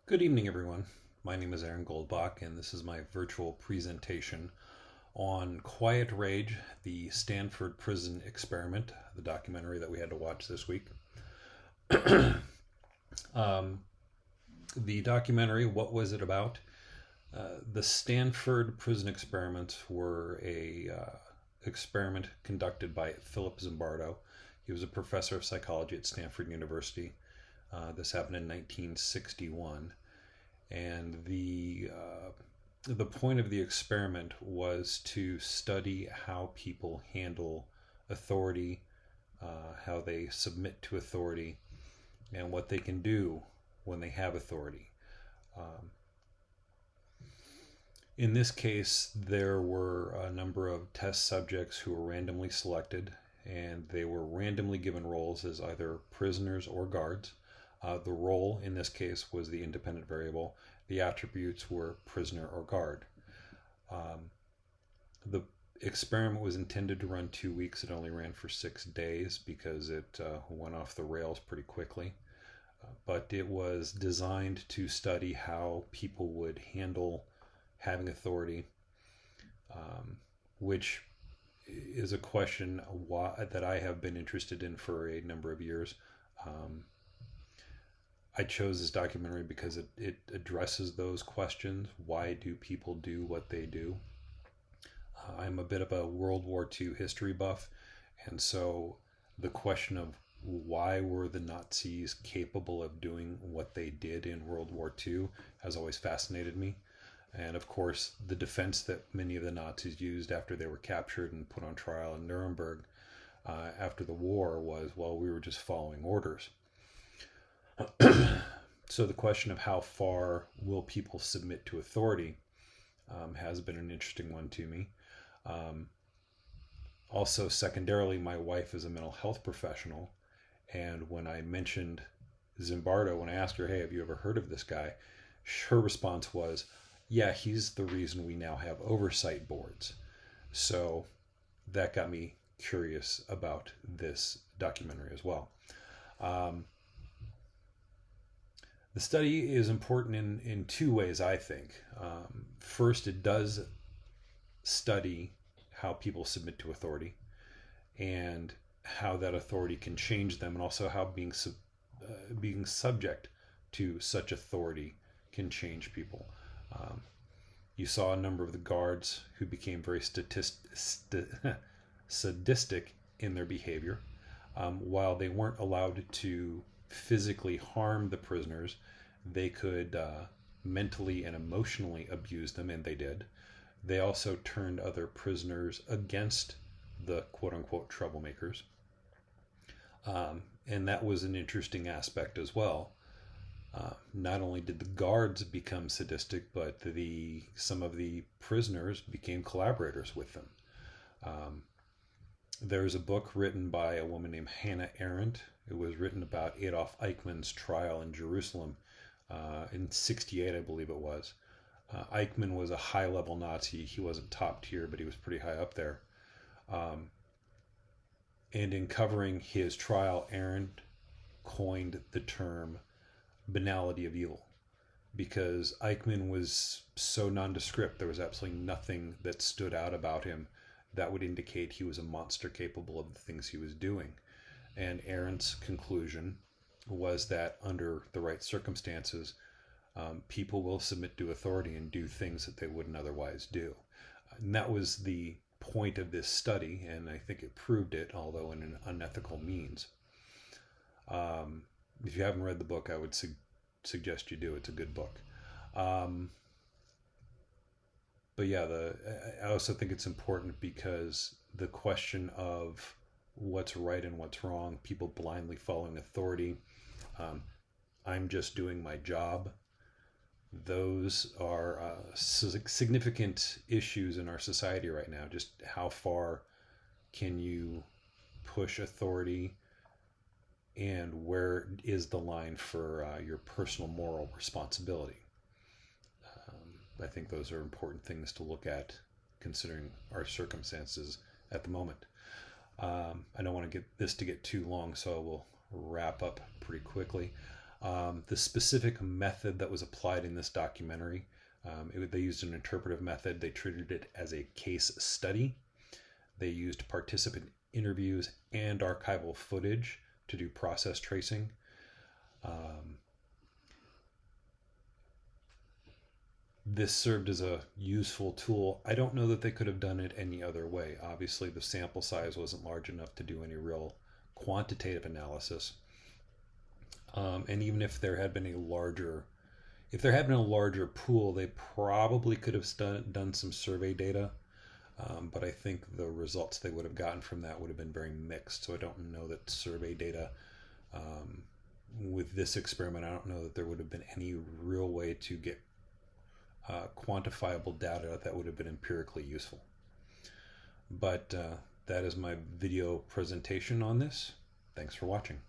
Good evening, everyone. My name is Aaron Goldbach, and this is my virtual presentation on Quiet Rage, the Stanford Prison Experiment, the documentary that we had to watch this week. um, the documentary, what was it about? The Stanford Prison Experiments were a experiment conducted by Philip Zimbardo. He was a professor of psychology at Stanford University. This happened in 1961. And the point of the experiment was to study how people handle authority, how they submit to authority, and what they can do when they have authority. Um, in this case, there were a number of test subjects who were randomly selected, and they were randomly given roles as either prisoners or guards. The role in this case was the independent variable. The attributes were prisoner or guard. The experiment was intended to run 2 weeks. It only ran for 6 days because it went off the rails pretty quickly. But it was designed to study how people would handle having authority, which is a question that I have been interested in for a number of years. I chose this documentary because it addresses those questions. Why do people do what they do? I'm a bit of a World War II history buff, and so the question of why were the Nazis capable of doing what they did in World War II has always fascinated me. And of course, the defense that many of the Nazis used after they were captured and put on trial in Nuremberg after the war was, well, we were just following orders. So the question of how far will people submit to authority has been an interesting one to me. Also, secondarily, my wife is a mental health professional, and when I mentioned Zimbardo, when I asked her, hey, have you ever heard of this guy? Her response was, yeah, he's the reason we now have oversight boards. So that got me curious about this documentary as well. The study is important in two ways, I think. First, it does study how people submit to authority and how that authority can change them, and also how being subject to such authority can change people. You saw a number of the guards who became very sadistic in their behavior. While they weren't allowed to physically harm the prisoners, they could mentally and emotionally abuse them, and they did. They also turned other prisoners against the quote-unquote troublemakers. And that was an interesting aspect as well. Not only did the guards become sadistic, but some of the prisoners became collaborators with them. There's a book written by a woman named Hannah Arendt. It was written about Adolf Eichmann's trial in Jerusalem in '68, I believe it was. Eichmann was a high-level Nazi. He wasn't top tier, but he was pretty high up there. And in covering his trial, Arendt coined the term banality of evil, because Eichmann was so nondescript. There was absolutely nothing that stood out about him that would indicate he was a monster capable of the things he was doing. And Arendt's conclusion was that under the right circumstances, people will submit to authority and do things that they wouldn't otherwise do. And that was the point of this study, and I think it proved it, although in an unethical means. If you haven't read the book, I would suggest you do. It's a good book. But yeah, I also think it's important because the question of what's right and what's wrong, people blindly following authority, I'm just doing my job, those are significant issues in our society right now. Just how far can you push authority, and where is the line for your personal moral responsibility? I think those are important things to look at considering our circumstances at the moment. I don't want to get too long, so I will wrap up pretty quickly. The specific method that was applied in this documentary, they used an interpretive method. They treated it as a case study. They used participant interviews and archival footage to do process tracing. This served as a useful tool. I don't know that they could have done it any other way. Obviously, the sample size wasn't large enough to do any real quantitative analysis. And even if there had been a larger pool, they probably could have done some survey data. But I think the results they would have gotten from that would have been very mixed. So I don't know that survey data, with this experiment, I don't know that there would have been any real way to get quantifiable data that would have been empirically useful. But that is my video presentation on this. Thanks for watching.